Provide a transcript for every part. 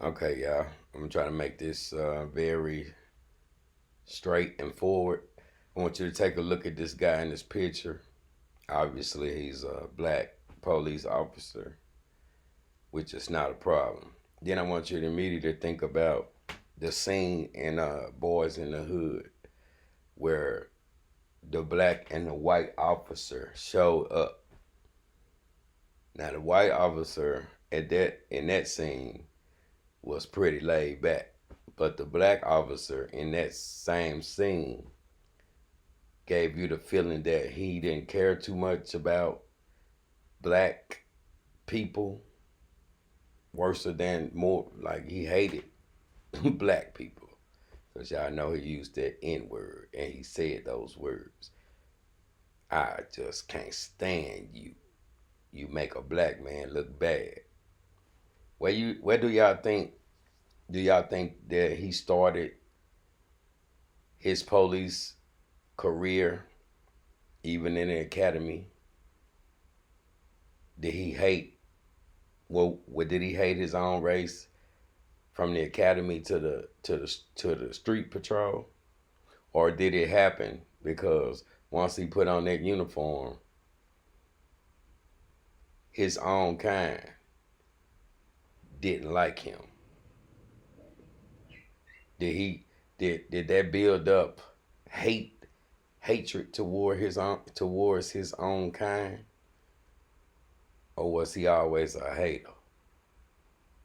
Okay, y'all. I'm trying to make this very straight and forward. I want you to take a look at this guy in this picture. Obviously, he's a black police officer, which is not a problem. Then I want you to immediately think about the scene in Boys in the Hood where the black and the white officer showed up. Now, the white officer in that scene was pretty laid back. But the black officer in that same scene gave you the feeling that he didn't care too much about black people, worse than more like he hated black people. Because y'all know he used that N word and he said those words. I just can't stand you. You make a black man look bad. Where do y'all think that he started his police career, even in the academy? Did he hate? Well, did he hate his own race from the academy to the street patrol, or did it happen because once he put on that uniform, his own kind didn't like him? Did that build up hatred towards his own kind, or was he always a hater?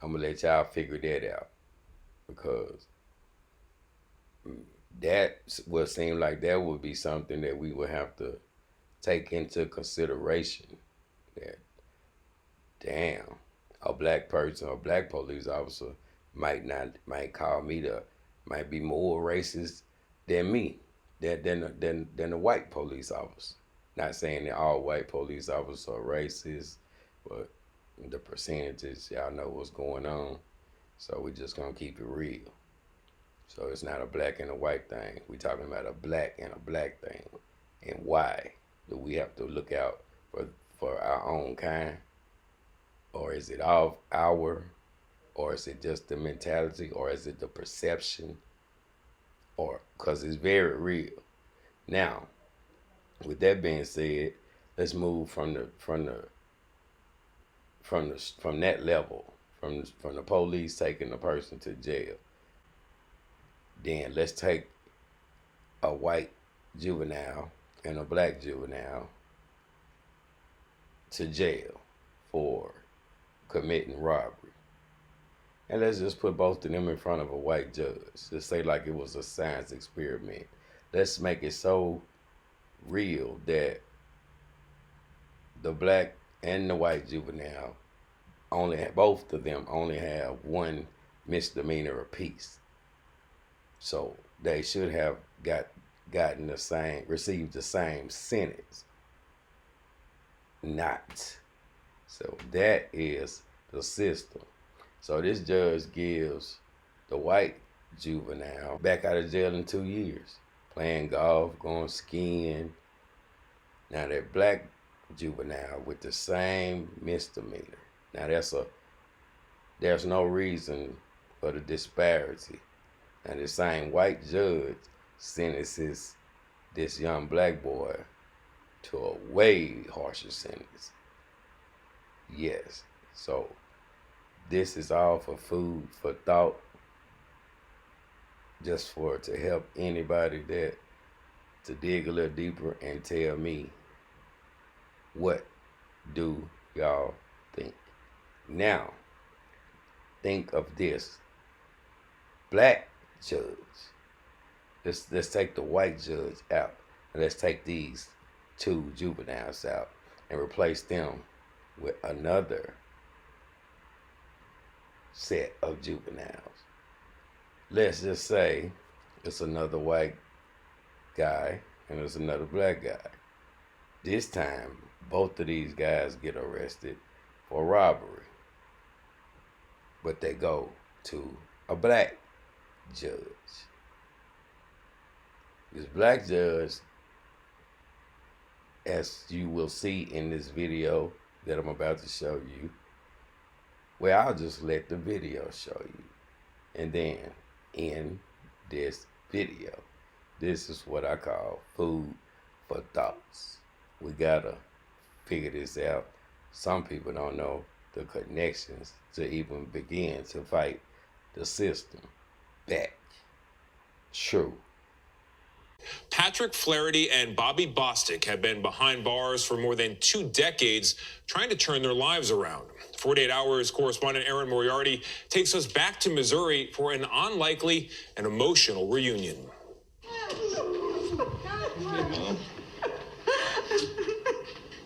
I'm gonna let y'all figure that out, because that would seem like that would be something that we would have to take into consideration. That damn, a black person, a black police officer might be more racist than me, than a white police officer. Not saying that all white police officers are racist, but the percentages, y'all know what's going on. So we just gonna keep it real. So it's not a black and a white thing. We talking about a black and a black thing. And why do we have to look out for our own kind? Or is it all our? Or is it just the mentality? Or is it the perception? Or because it's very real. Now, with that being said, let's move from that level, from the police taking the person to jail. Then let's take a white juvenile and a black juvenile to jail for committing robbery. And let's just put both of them in front of a white judge. Just say like it was a science experiment. Let's make it so real that the black and the white juvenile both of them only have one misdemeanor apiece. So they should have received the same sentence. Not. So that is the system. So this judge gives the white juvenile back out of jail in 2 years, playing golf, going skiing. Now that black juvenile with the same misdemeanor. Now there's no reason for the disparity. Now the same white judge sentences this young black boy to a way harsher sentence. Yes. So this is all for food for thought, just for to help anybody that to dig a little deeper and tell me, what do y'all think? Now, think of this. Black judge. Let's take the white judge out, and let's take these two juveniles out and replace them with another set of juveniles. Let's just say it's another white guy and there's another black guy. This time, both of these guys get arrested for robbery, but they go to a black judge. This black judge, as you will see in this video that I'm about to show you, well, I'll just let the video show you. And then in this video, this is what I call food for thoughts. We gotta figure this out. Some people don't know the connections to even begin to fight the system back. True. Patrick Flaherty and Bobby Bostic have been behind bars for more than 2 decades, trying to turn their lives around. 48 Hours correspondent Aaron Moriarty takes us back to Missouri for an unlikely and emotional reunion.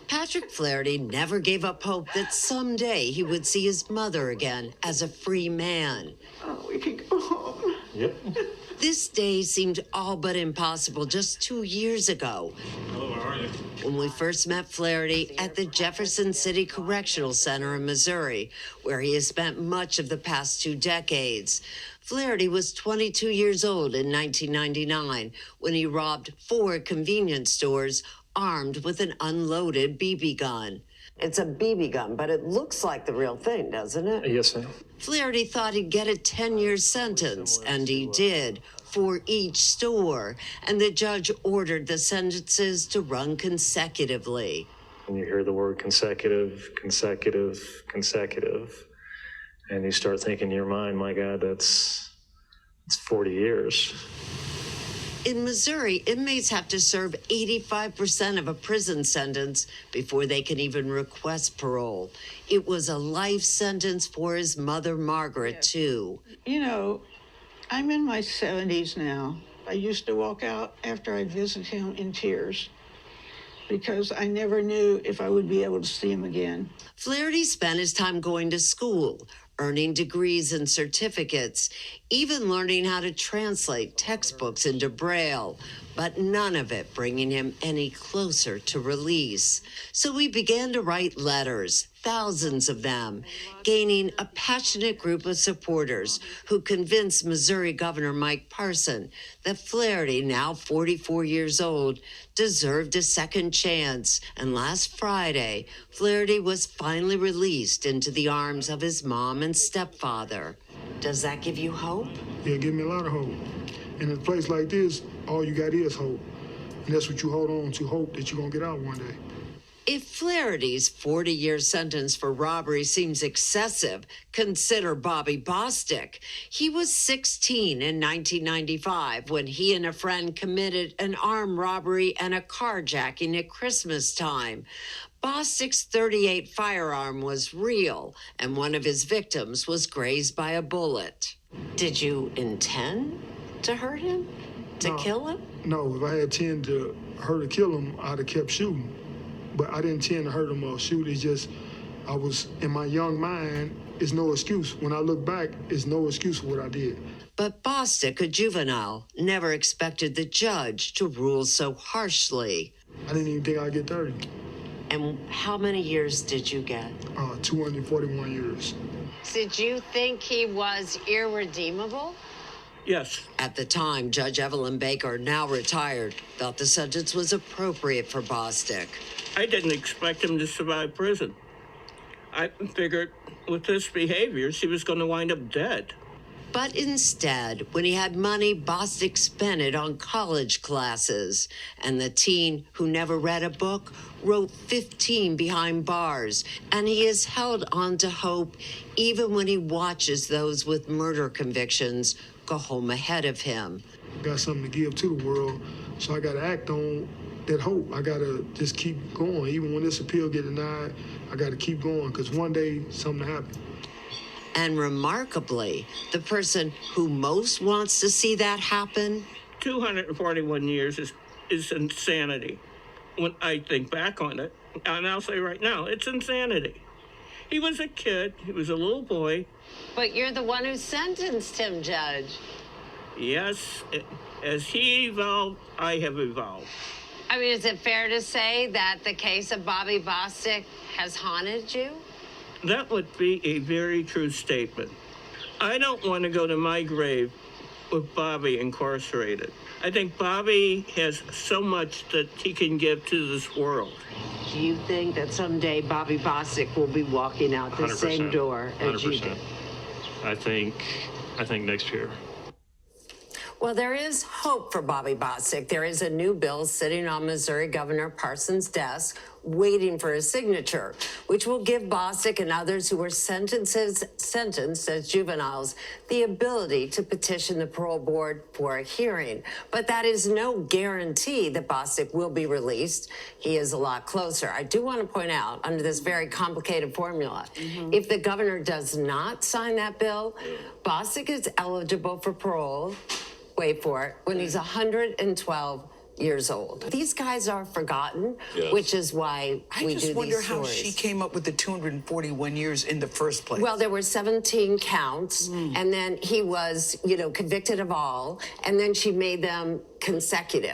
Patrick Flaherty never gave up hope that someday he would see his mother again as a free man. Oh, we can go home. Yep. This day seemed all but impossible just 2 years ago. Hello, how are you? When we first met Flaherty at the Jefferson City Correctional Center in Missouri, where he has spent much of the past 2 decades. Flaherty was 22 years old in 1999 when he robbed 4 convenience stores armed with an unloaded BB gun. It's a BB gun, but it looks like the real thing, doesn't it? Yes, ma'am. Flaherty thought he'd get a 10-year sentence, and he did, for each store. And the judge ordered the sentences to run consecutively. When you hear the word consecutive, and you start thinking in your mind, my God, that's 40 years. In Missouri, inmates have to serve 85% of a prison sentence before they can even request parole. It was a life sentence for his mother, Margaret, too. You know, I'm in my 70s now. I used to walk out after I'd visit him in tears because I never knew if I would be able to see him again. Flaherty spent his time going to school, earning degrees and certificates, even learning how to translate textbooks into Braille, but none of it bringing him any closer to release. So he began to write letters, thousands of them, gaining a passionate group of supporters who convinced Missouri Governor Mike Parson that Flaherty, now 44 years old, deserved a second chance. And last Friday, Flaherty was finally released into the arms of his mom and stepfather. Does that give you hope? Yeah, give me a lot of hope. And in a place like this, all you got is hope. And that's what you hold on to, hope that you're going to get out one day. If Flaherty's 40-year sentence for robbery seems excessive, consider Bobby Bostic. He was 16 in 1995 when he and a friend committed an armed robbery and a carjacking at Christmas time. Bostic's .38 firearm was real, and one of his victims was grazed by a bullet. Did you intend to hurt him? To kill him? No, if I had intended to hurt or kill him, I'd have kept shooting. But I didn't intend to hurt him or shoot. It's just, I was, in my young mind, it's no excuse. When I look back, it's no excuse for what I did. But Bostic, a juvenile, never expected the judge to rule so harshly. I didn't even think I'd get 30. And how many years did you get? 241 years. Did you think he was irredeemable? Yes. At the time, Judge Evelyn Baker, now retired, thought the sentence was appropriate for Bostic. I didn't expect him to survive prison. I figured with his behaviors, he was going to wind up dead. But instead, when he had money, Bostic spent it on college classes. And the teen who never read a book wrote 15 behind bars. And he is held on to hope even when he watches those with murder convictions go home ahead of him. Got something to give to the world, so I got to act on that hope. I got to just keep going. Even when this appeal get denied, I got to keep going because one day something will happen. And remarkably, the person who most wants to see that happen? 241 years is insanity. When I think back on it, and I'll say right now, it's insanity. He was a kid. He was a little boy. But you're the one who sentenced him, Judge. Yes, as he evolved, I have evolved. I mean, is it fair to say that the case of Bobby Bostic has haunted you? That would be a very true statement. I don't want to go to my grave with Bobby incarcerated. I think Bobby has so much that he can give to this world. Do you think that someday Bobby Bostic will be walking out the 100%. same door as 100%. you did? I think I think, next year. Well, there is hope for Bobby Bostic. There is a new bill sitting on Missouri Governor Parsons' desk waiting for his signature, which will give Bostic and others who were sentenced as juveniles the ability to petition the parole board for a hearing. But that is no guarantee that Bostic will be released. He is a lot closer. I do want to point out, under this very complicated formula, if the governor does not sign that bill, Bostic is eligible for parole, wait for it, when he's 112 years old. These guys are forgotten, which is why we do these stories. I just wonder how she came up with the 241 years in the first place. Well, there were 17 counts, and then he was, convicted of all, and then she made them consecutive.